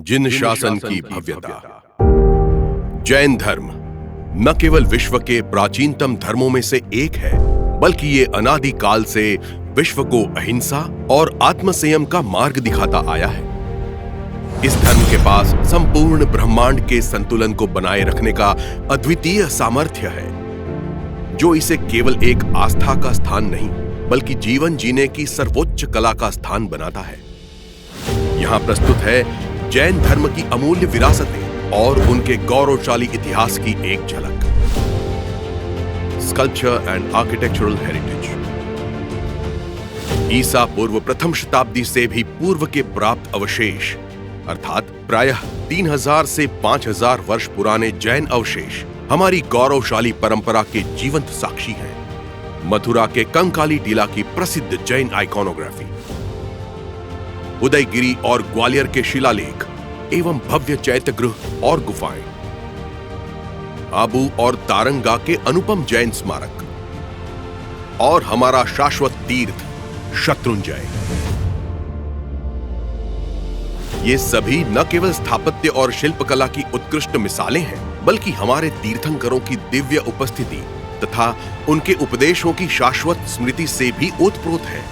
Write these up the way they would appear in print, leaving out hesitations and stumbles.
जिन शासन की भव्यता। जैन धर्म न केवल विश्व के प्राचीनतम धर्मों में से एक है, बल्कि ये अनादि काल से विश्व को अहिंसा और आत्मसंयम का मार्ग दिखाता आया है। इस धर्म के पास संपूर्ण ब्रह्मांड के संतुलन को बनाए रखने का अद्वितीय सामर्थ्य है, जो इसे केवल एक आस्था का स्थान नहीं, बल्कि जीवन जीने की सर्वोच्च कला का स्थान बनाता है। यहां प्रस्तुत है जैन धर्म की अमूल्य विरासतें और उनके गौरवशाली इतिहास की एक झलक। Sculpture and architectural heritage. ईसा पूर्व प्रथम शताब्दी से भी पूर्व के प्राप्त अवशेष, अर्थात प्रायः 3000 से 5000 वर्ष पुराने जैन अवशेष हमारी गौरवशाली परंपरा के जीवंत साक्षी हैं। मथुरा के कंकाली टीला की प्रसिद्ध जैन आइकॉनोग्राफी, उदयगिरी और ग्वालियर के शिलालेख एवं भव्य चैत्यगृह और गुफाएं, आबू और तारंगा के अनुपम जैन स्मारक और हमारा शाश्वत तीर्थ शत्रुंजय। ये सभी न केवल स्थापत्य और शिल्पकला की उत्कृष्ट मिसालें हैं, बल्कि हमारे तीर्थंकरों की दिव्य उपस्थिति तथा उनके उपदेशों की शाश्वत स्मृति से भी ओतप्रोत है।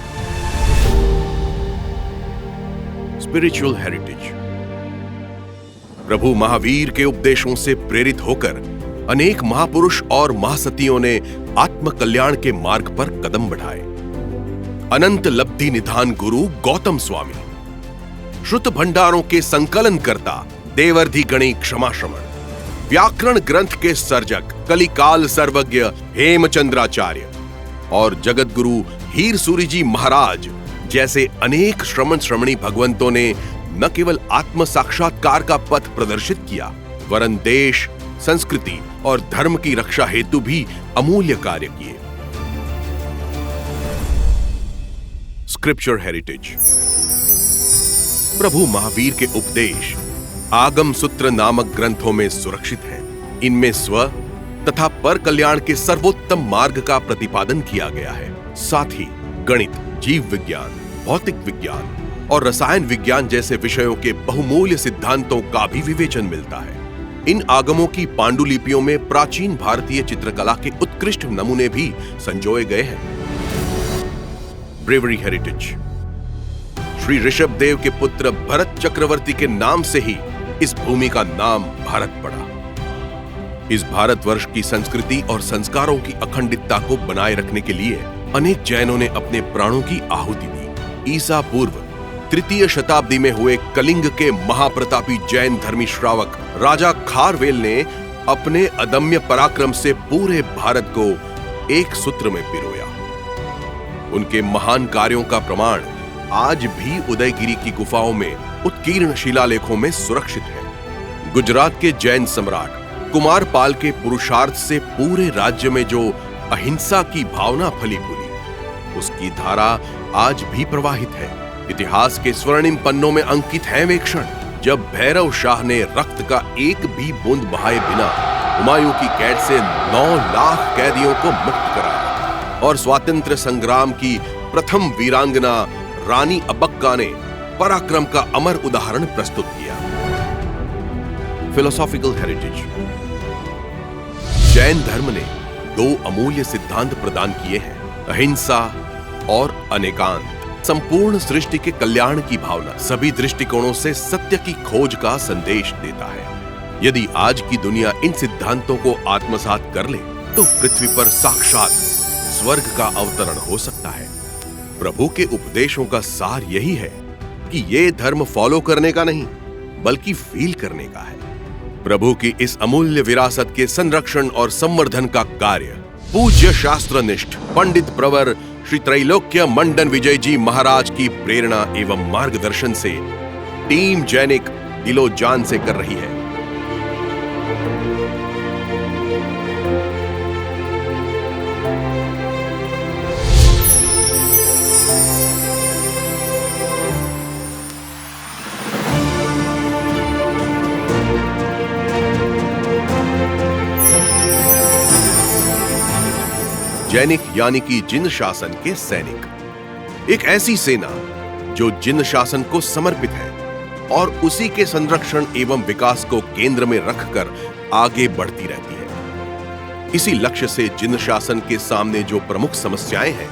Spiritual heritage. प्रभु महावीर के उपदेशों से प्रेरित होकर अनेक महापुरुष और महासतियों ने आत्म कल्याण के मार्ग पर कदम बढ़ाए। अनंत लब्धि निधान गुरु गौतम स्वामी, श्रुत भंडारों के संकलन करता देवर्धि गणी क्षमा श्रमण, व्याकरण ग्रंथ के सर्जक कलिकाल सर्वज्ञ हेमचंद्राचार्य और जगत गुरु हीर सूरी जी महाराज जैसे अनेक श्रमण श्रमणी भगवंतों ने न केवल आत्म साक्षात्कार का पथ प्रदर्शित किया, वरन देश, संस्कृति और धर्म की रक्षा हेतु भी अमूल्य कार्य किए। Scripture heritage. प्रभु महावीर के उपदेश आगम सूत्र नामक ग्रंथों में सुरक्षित हैं। इनमें स्व तथा पर कल्याण के सर्वोत्तम मार्ग का प्रतिपादन किया गया है। साथ ही गणित, जीव विज्ञान, भौतिक विज्ञान और रसायन विज्ञान जैसे विषयों के बहुमूल्य सिद्धांतों का भी विवेचन मिलता है। इन आगमों की पांडुलिपियों में प्राचीन भारतीय चित्रकला के उत्कृष्ट नमूने भी संजोए गए हैं। ब्रेवरी हेरिटेज। श्री ऋषभ देव के पुत्र भरत चक्रवर्ती के नाम से ही इस भूमि का नाम भारत पड़ा। इस भारतवर्ष की संस्कृति और संस्कारों की अखंडितता को बनाए रखने के लिए अनेक जैनों ने अपने प्राणों की आहुति दी। ईसा पूर्व तृतीय शताब्दी में हुए कलिंग के महाप्रतापी जैन धर्मी श्रावक राजा खारवेल ने अपने अदम्य पराक्रम से पूरे भारत को एक सूत्र में पिरोया। उनके महान कार्यों का प्रमाण आज भी उदयगिरी की गुफाओं में उत्कीर्ण शिलालेखों में सुरक्षित है। गुजरात के जैन सम्राट कुमारपाल के पुरुषार्थ से पूरे राज्य में जो अहिंसा की भावना फली फूली, उसकी धारा आज भी प्रवाहित है। इतिहास के स्वर्णिम पन्नों में अंकित है वे क्षण जब भैरव शाह ने रक्त का एक भी बूंद बहाए बिना हुमायूं की कैद से 9 लाख कैदियों को मुक्त कराया और स्वातंत्र्य संग्राम की प्रथम वीरांगना रानी अब्बक्का ने पराक्रम का अमर उदाहरण प्रस्तुत किया। Philosophical heritage. जैन धर्म ने 2 अमूल्य सिद्धांत प्रदान किए हैं, अहिंसा और अनेकांत। संपूर्ण सृष्टि के कल्याण की भावना सभी दृष्टिकोणों से सत्य की खोज का संदेश देता है। यदि आज की दुनिया इन सिद्धांतों को आत्मसात कर ले, तो पृथ्वी पर साक्षात स्वर्ग का अवतरण हो सकता है। प्रभु के उपदेशों का सार यही है कि ये धर्म फॉलो करने का नहीं, बल्कि फील करने का है। प्रभु की इस अमूल्य विरासत के संरक्षण और संवर्धन का कार्य पूज्य शास्त्रनिष्ठ पंडित प्रवर श्री त्रैलोक्य मंडन विजय जी महाराज की प्रेरणा एवं मार्गदर्शन से टीम जैनिक दिलो जान से कर रही है। जैनिक यानी कि जिन शासन के सैनिक, एक ऐसी सेना जो जिन शासन को समर्पित है और उसी के संरक्षण एवं विकास को केंद्र में रखकर आगे बढ़ती रहती है। इसी लक्ष्य से जिन शासन के सामने जो प्रमुख समस्याएं हैं,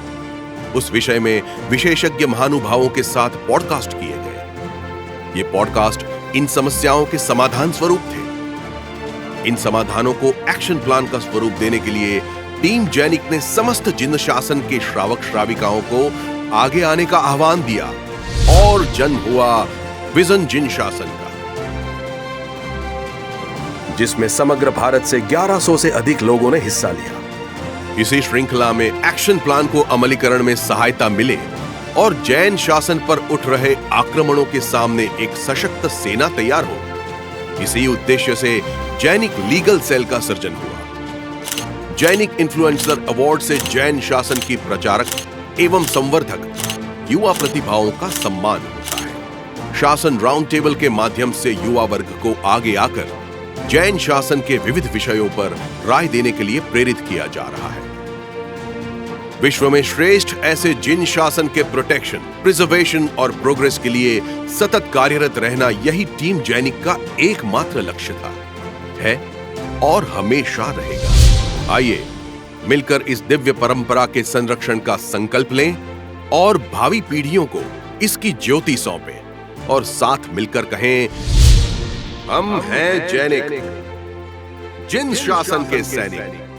उस विषय में विशेषज्ञ महानुभावों के साथ पॉडकास्ट किए गए। ये पॉडकास्ट इन समस्याओं के समाधान स्वरूप थे। इन समाधानों को एक्शन प्लान का स्वरूप देने के लिए टीम जैनिक ने समस्त जिन शासन के श्रावक श्राविकाओं को आगे आने का आह्वान दिया और जन्म हुआ विजन जिन शासन का, जिसमें समग्र भारत से 1100 से अधिक लोगों ने हिस्सा लिया। इसी श्रृंखला में एक्शन प्लान को अमलीकरण में सहायता मिले और जैन शासन पर उठ रहे आक्रमणों के सामने एक सशक्त सेना तैयार हो, इसी उद्देश्य से जैनिक लीगल सेल का सृजन हुआ। जैनिक इन्फ्लुएंसर अवार्ड से जैन शासन की प्रचारक एवं संवर्धक युवा प्रतिभाओं का सम्मान होता है। शासन राउंड टेबल के माध्यम से युवा वर्ग को आगे आकर जैन शासन के विविध विषयों पर राय देने के लिए प्रेरित किया जा रहा है। विश्व में श्रेष्ठ ऐसे जिन शासन के प्रोटेक्शन, प्रिजर्वेशन और प्रोग्रेस के लिए सतत कार्यरत रहना यही टीम जैनिक का एकमात्र लक्ष्य था, है और हमेशा रहेगा। आइए मिलकर इस दिव्य परंपरा के संरक्षण का संकल्प लें और भावी पीढ़ियों को इसकी ज्योति सौंपें और साथ मिलकर कहें, हम हैं जैनिक, जिन शासन के सैनिक।